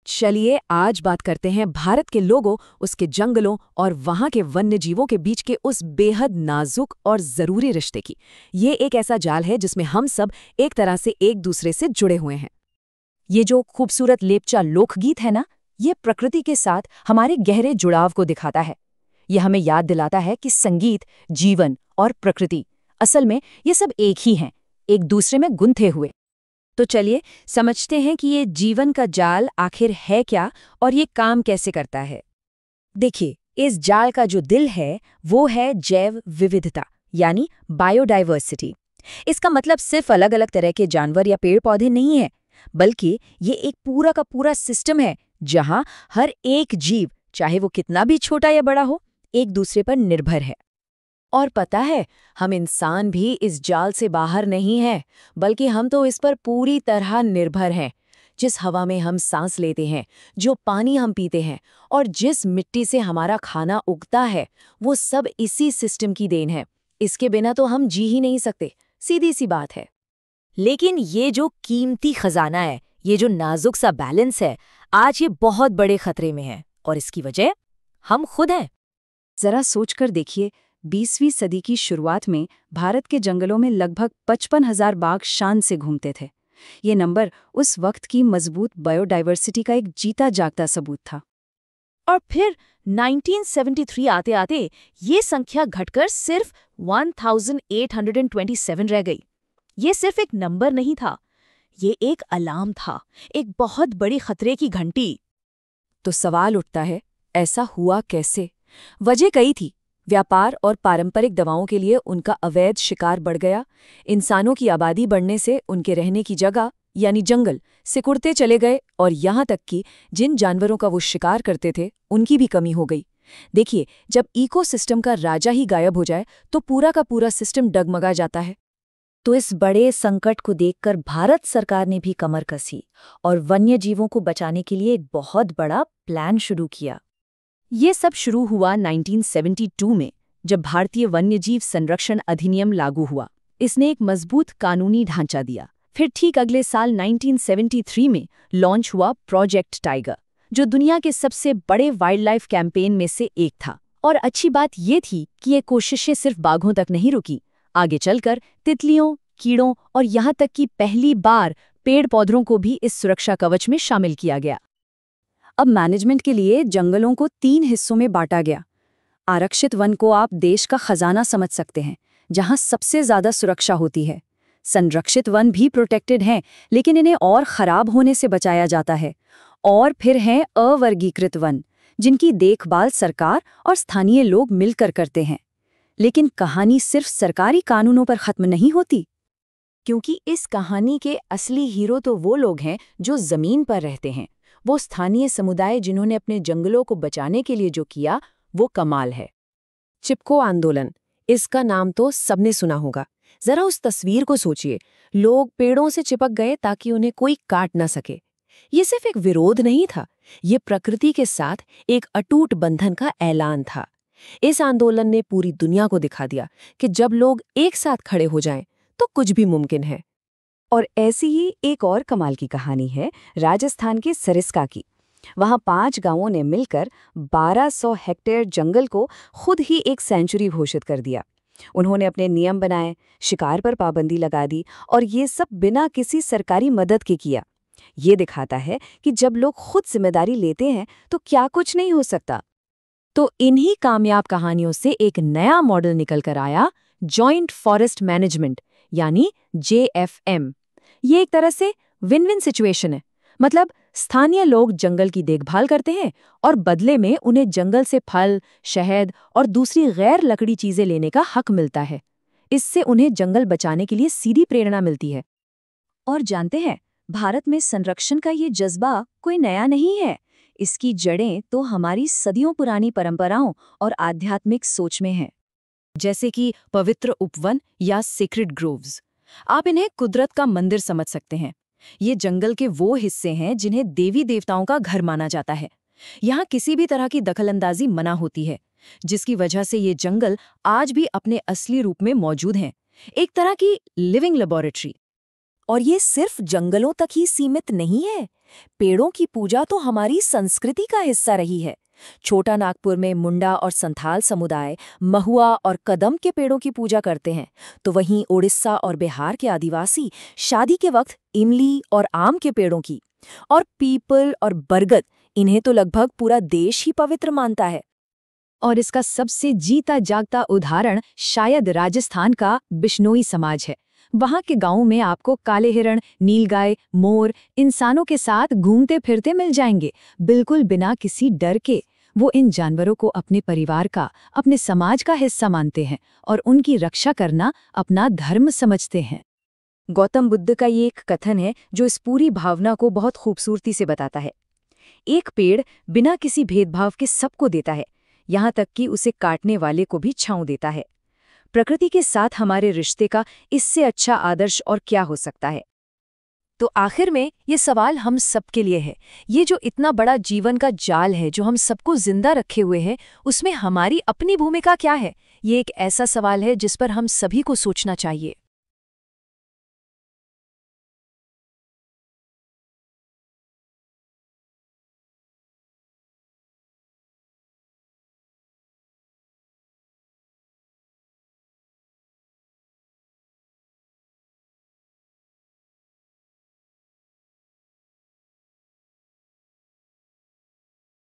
चलिए आज बात करते हैं भारत के लोगों, उसके जंगलों और वहां के वन्य जीवों के बीच के उस बेहद नाजुक और जरूरी रिश्ते की। ये एक ऐसा जाल है जिसमें हम सब एक तरह से एक दूसरे से जुड़े हुए हैं। ये जो खूबसूरत लेप्चा लोकगीत है ना, ये प्रकृति के साथ हमारे गहरे जुड़ाव को दिखाता है। ये हमें याद दिलाता है कि संगीत, जीवन और प्रकृति असल में ये सब एक ही हैं, एक दूसरे में गुंथे हुए। तो चलिए समझते हैं कि ये जीवन का जाल आखिर है क्या और ये काम कैसे करता है। देखिए, इस जाल का जो दिल है वो है जैव विविधता, यानी बायोडाइवर्सिटी। इसका मतलब सिर्फ अलग अलग तरह के जानवर या पेड़ पौधे नहीं है, बल्कि ये एक पूरा का पूरा सिस्टम है जहां हर एक जीव, चाहे वो कितना भी छोटा या बड़ा हो, एक दूसरे पर निर्भर है। और पता है, हम इंसान भी इस जाल से बाहर नहीं हैं, बल्कि हम तो इस पर पूरी तरह निर्भर हैं। जिस हवा में हम सांस लेते हैं, जो पानी हम पीते हैं और जिस मिट्टी से हमारा खाना उगता है, वो सब इसी सिस्टम की देन है। इसके बिना तो हम जी ही नहीं सकते, सीधी सी बात है। लेकिन ये जो कीमती खजाना है, ये जो नाजुक सा बैलेंस है, आज ये बहुत बड़े खतरे में है। और इसकी वजह हम खुद हैं। जरा सोचकर देखिए, 20वीं सदी की शुरुआत में भारत के जंगलों में लगभग 55,000 बाघ शान से घूमते थे। ये नंबर उस वक्त की मजबूत बायोडाइवर्सिटी का एक जीता जागता सबूत था। और फिर 1973 आते आते ये संख्या घटकर सिर्फ 1827 रह गई। ये सिर्फ एक नंबर नहीं था, ये एक अलार्म था, एक बहुत बड़ी खतरे की घंटी। तो सवाल उठता है, ऐसा हुआ कैसे? वजह कई थी। व्यापार और पारंपरिक दवाओं के लिए उनका अवैध शिकार बढ़ गया। इंसानों की आबादी बढ़ने से उनके रहने की जगह यानी जंगल सिकुड़ते चले गए, और यहाँ तक कि जिन जानवरों का वो शिकार करते थे उनकी भी कमी हो गई। देखिए, जब इकोसिस्टम का राजा ही गायब हो जाए तो पूरा का पूरा सिस्टम डगमगा जाता है। तो इस बड़े संकट को देखकर भारत सरकार ने भी कमर कसी और वन्य जीवों को बचाने के लिए एक बहुत बड़ा प्लान शुरू किया। ये सब शुरू हुआ 1972 में, जब भारतीय वन्यजीव संरक्षण अधिनियम लागू हुआ। इसने एक मजबूत कानूनी ढांचा दिया। फिर ठीक अगले साल 1973 में लॉन्च हुआ प्रोजेक्ट टाइगर, जो दुनिया के सबसे बड़े वाइल्ड लाइफ कैंपेन में से एक था। और अच्छी बात ये थी कि ये कोशिशें सिर्फ बाघों तक नहीं रुकी। आगे चलकर तितलियों, कीड़ों और यहाँ तक कि पहली बार पेड़ पौधों को भी इस सुरक्षा कवच में शामिल किया गया। अब मैनेजमेंट के लिए जंगलों को 3 हिस्सों में बांटा गया। आरक्षित वन को आप देश का खजाना समझ सकते हैं, जहां सबसे ज्यादा सुरक्षा होती है। संरक्षित वन भी प्रोटेक्टेड हैं, लेकिन इन्हें और खराब होने से बचाया जाता है। और फिर हैं अवर्गीकृत वन, जिनकी देखभाल सरकार और स्थानीय लोग मिलकर करते हैं। लेकिन कहानी सिर्फ सरकारी कानूनों पर खत्म नहीं होती, क्योंकि इस कहानी के असली हीरो तो वो लोग हैं जो जमीन पर रहते हैं। वो स्थानीय समुदाय जिन्होंने अपने जंगलों को बचाने के लिए जो किया, वो कमाल है। चिपको आंदोलन, इसका नाम तो सबने सुना होगा। जरा उस तस्वीर को सोचिए। लोग पेड़ों से चिपक गए ताकि उन्हें कोई काट ना सके। ये सिर्फ एक विरोध नहीं था, ये प्रकृति के साथ एक अटूट बंधन का ऐलान था। इस आंदोलन ने पूरी दुनिया को दिखा दिया कि जब लोग एक साथ खड़े हो जाएं, तो कुछ भी मुमकिन है। और ऐसी ही एक और कमाल की कहानी है राजस्थान के सरिस्का की। वहां 5 गांवों ने मिलकर 1200 हेक्टेयर जंगल को खुद ही एक सेंचुरी घोषित कर दिया। उन्होंने अपने नियम बनाए, शिकार पर पाबंदी लगा दी, और ये सब बिना किसी सरकारी मदद के किया। ये दिखाता है कि जब लोग खुद जिम्मेदारी लेते हैं तो क्या कुछ नहीं हो सकता। तो इन्हीं कामयाब कहानियों से एक नया मॉडल निकल कर आया, जॉइंट फॉरेस्ट मैनेजमेंट यानी JFM। ये एक तरह से विन विन सिचुएशन है। मतलब स्थानीय लोग जंगल की देखभाल करते हैं और बदले में उन्हें जंगल से फल, शहद और दूसरी गैर लकड़ी चीजें लेने का हक मिलता है। इससे उन्हें जंगल बचाने के लिए सीधी प्रेरणा मिलती है। और जानते हैं, भारत में संरक्षण का ये जज्बा कोई नया नहीं है। इसकी जड़ें तो हमारी सदियों पुरानी परंपराओं और आध्यात्मिक सोच में हैं। जैसे कि पवित्र उपवन या सेक्रेड ग्रोव्स। आप इन्हें कुदरत का मंदिर समझ सकते हैं। ये जंगल के वो हिस्से हैं जिन्हें देवी देवताओं का घर माना जाता है। यहाँ किसी भी तरह की दखलंदाजी मना होती है, जिसकी वजह से ये जंगल आज भी अपने असली रूप में मौजूद हैं, एक तरह की लिविंग लेबोरेटरी। और ये सिर्फ जंगलों तक ही सीमित नहीं है। पेड़ों की पूजा तो हमारी संस्कृति का हिस्सा रही है। छोटा नागपुर में मुंडा और संथाल समुदाय महुआ और कदम के पेड़ों की पूजा करते हैं, तो वहीं उड़ीसा और बिहार के आदिवासी शादी के वक्त इमली और आम के पेड़ों की, और पीपल और बरगद, इन्हें तो लगभग पूरा देश ही पवित्र मानता है। और इसका सबसे जीता जागता उदाहरण शायद राजस्थान का बिश्नोई समाज है। वहाँ के गांवों में आपको काले हिरण, नीलगाय, मोर इंसानों के साथ घूमते फिरते मिल जाएंगे, बिल्कुल बिना किसी डर के। वो इन जानवरों को अपने परिवार का, अपने समाज का हिस्सा मानते हैं और उनकी रक्षा करना अपना धर्म समझते हैं। गौतम बुद्ध का ये एक कथन है जो इस पूरी भावना को बहुत खूबसूरती से बताता है। एक पेड़ बिना किसी भेदभाव के सबको देता है, यहाँ तक कि उसे काटने वाले को भी छांव देता है। प्रकृति के साथ हमारे रिश्ते का इससे अच्छा आदर्श और क्या हो सकता है? तो आखिर में ये सवाल हम सबके लिए है। ये जो इतना बड़ा जीवन का जाल है जो हम सबको जिंदा रखे हुए है, उसमें हमारी अपनी भूमिका क्या है? ये एक ऐसा सवाल है जिस पर हम सभी को सोचना चाहिए।